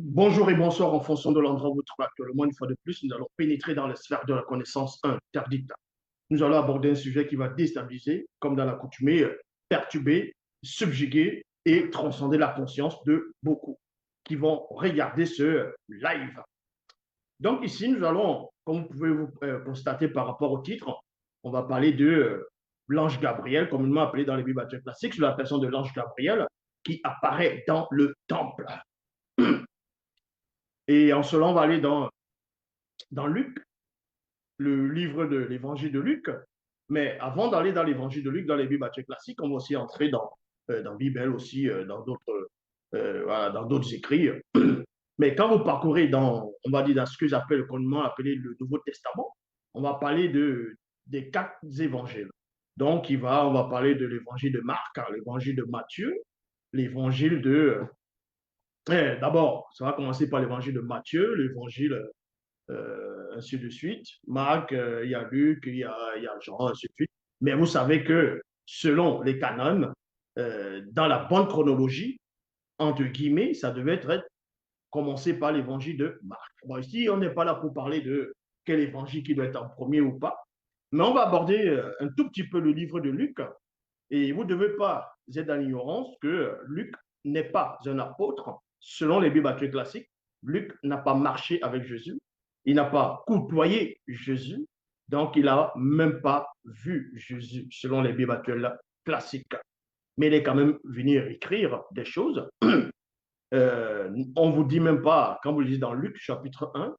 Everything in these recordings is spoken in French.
Bonjour et bonsoir en fonction de l'endroit où vous trouvez actuellement. Une fois de plus, nous allons pénétrer dans la sphère de la connaissance interdite. Nous allons aborder un sujet qui va déstabiliser, comme dans l'accoutumée, perturber, subjuguer et transcender la conscience de beaucoup qui vont regarder ce live. Donc ici, nous allons, comme vous pouvez vous constater par rapport au titre, on va parler de l'ange Gabriel, communément appelé dans les Bibles classiques, sur la personne de l'ange Gabriel qui apparaît dans le temple. Et en cela, on va aller dans Luc, le livre de l'évangile de Luc. Mais avant d'aller dans l'évangile de Luc, dans les Bibles classiques, on va aussi entrer dans Bible aussi, voilà, dans d'autres écrits. Mais quand vous parcourez on va dire dans ce que j'appelle communément appelé le Nouveau Testament, on va parler des quatre évangiles. Donc, on va parler de l'évangile de Marc, l'évangile de Matthieu, l'évangile de... D'abord, ça va commencer par l'évangile de Matthieu, l'évangile ainsi de suite. Marc, il y a Luc, il y a Jean, ainsi de suite. Mais vous savez que selon les canons, dans la bonne chronologie, entre guillemets, ça devait être commencé par l'évangile de Marc. Bon, ici, on n'est pas là pour parler de quel évangile qui doit être en premier ou pas, mais on va aborder un tout petit peu le livre de Luc. Et vous ne devez pas être dans l'ignorance que Luc n'est pas un apôtre. Selon les Bibles classiques, Luc n'a pas marché avec Jésus, il n'a pas côtoyé Jésus, donc il n'a même pas vu Jésus, selon les Bibles classiques. Mais il est quand même venu écrire des choses. On ne vous dit même pas, quand vous lisez dans Luc chapitre 1,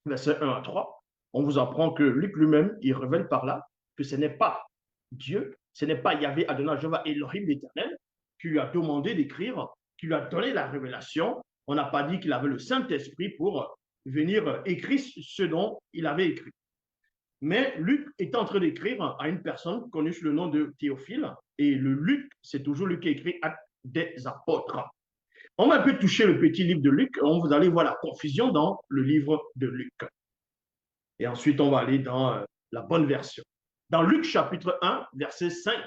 verset 1 à 3, on vous apprend que Luc lui-même, il révèle par là que ce n'est pas Dieu, ce n'est pas Yahvé Adonai Jéhovah Elohim l'Éternel qui lui a demandé d'écrire, qui lui a donné la révélation. On n'a pas dit qu'il avait le Saint-Esprit pour venir écrire ce dont il avait écrit. Mais Luc est en train d'écrire à une personne connue sous le nom de Théophile. Et le Luc, c'est toujours Luc qui écrit Actes des apôtres. On va un peu toucher le petit livre de Luc. Vous allez voir la confusion dans le livre de Luc. Et ensuite, on va aller dans la bonne version. Dans Luc chapitre 1, verset 5,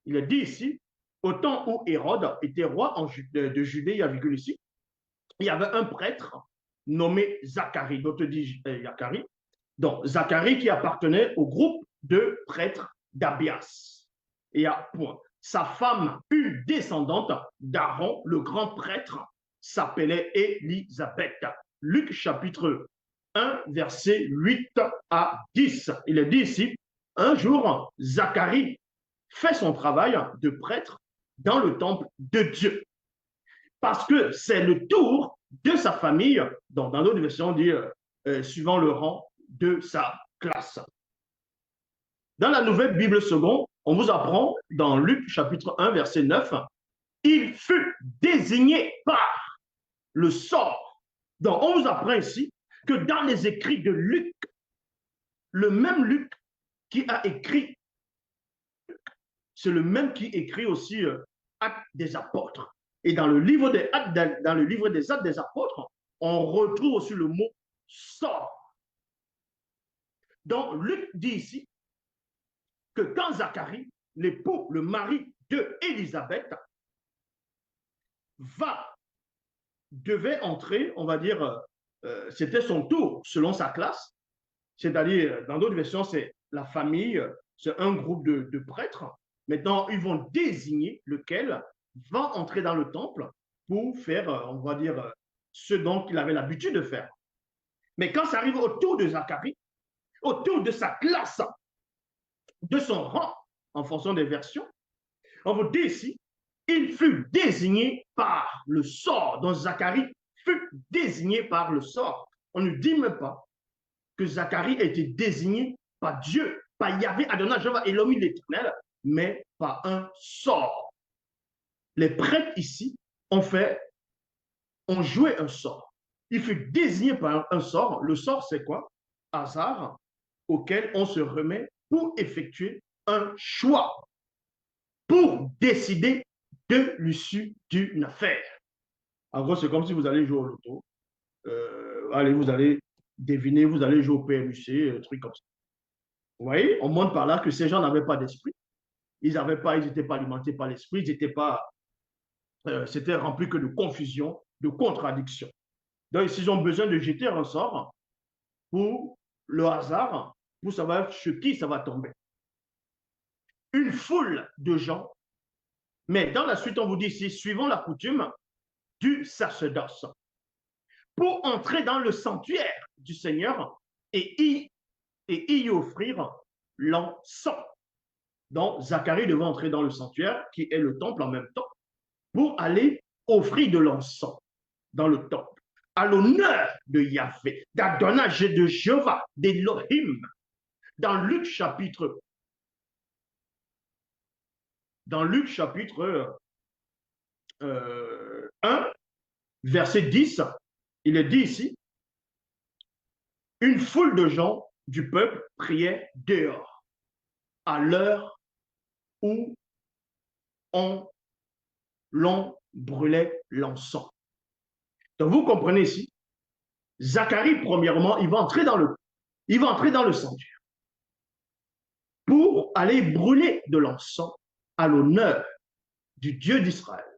il est dit ici, au temps où Hérode était roi de Judée, il y avait un prêtre nommé Zacharie, d'autres disent Zacharie. Donc, Zacharie qui appartenait au groupe de prêtres d'Abias. Et à point. Sa femme, une descendante d'Aaron, le grand prêtre, s'appelait Élisabeth. Luc chapitre 1, verset 8 à 10. Il est dit ici, un jour, Zacharie fait son travail de prêtre dans le temple de Dieu. Parce que c'est le tour de sa famille, donc dans d'autres versions, on dit suivant le rang de sa classe. Dans la nouvelle Bible seconde, on vous apprend dans Luc chapitre 1, verset 9, il fut désigné par le sort. Donc on vous apprend ici que dans les écrits de Luc, le même Luc qui a écrit, c'est le même qui écrit aussi Actes des apôtres. Et dans le livre des Actes, des apôtres, on retrouve aussi le mot sort. Donc Luc dit ici que quand Zacharie, l'époux, le mari de Élisabeth, devait entrer, on va dire, c'était son tour selon sa classe, c'est-à-dire, dans d'autres versions, c'est la famille, c'est un groupe de prêtres. Maintenant, ils vont désigner lequel va entrer dans le temple pour faire, on va dire, ce dont il avait l'habitude de faire. Mais quand ça arrive autour de Zacharie, autour de sa classe, de son rang, en fonction des versions, on vous dit ici, il fut désigné par le sort. Donc Zacharie fut désigné par le sort. On ne dit même pas que Zacharie a été désigné par Dieu, par Yahvé Adonai Jéhovah Elohim l'Éternel, mais par un sort. Les prêtres ici ont joué un sort. Il fut désigné par un sort. Le sort, c'est quoi? Hasard auquel on se remet pour effectuer un choix, pour décider de l'issue d'une affaire. En gros, c'est comme si vous allez jouer au loto. Vous allez deviner, vous allez jouer au PMUC, un truc comme ça. Vous voyez, on montre par là que ces gens n'avaient pas d'esprit. Ils n'étaient pas alimentés par l'esprit, ils n'étaient pas, c'était rempli que de confusion, de contradiction. Donc, s'ils ont besoin de jeter un sort pour le hasard, pour savoir sur qui ça va tomber. Une foule de gens, mais dans la suite, on vous dit ici, suivant la coutume du sacerdoce, pour entrer dans le sanctuaire du Seigneur et y offrir l'encens. Donc, Zacharie devait entrer dans le sanctuaire, qui est le temple en même temps, pour aller offrir de l'encens dans le temple, à l'honneur de Yahvé, d'Adonai, de Jéhovah, d'Elohim. Dans Luc chapitre, dans Luc chapitre 1, verset 10, il est dit ici, une foule de gens du peuple priaient dehors, à l'heure où l'on brûlait l'encens. Donc vous comprenez ici, Zacharie, premièrement, il va entrer dans le sanctuaire pour aller brûler de l'encens à l'honneur du Dieu d'Israël.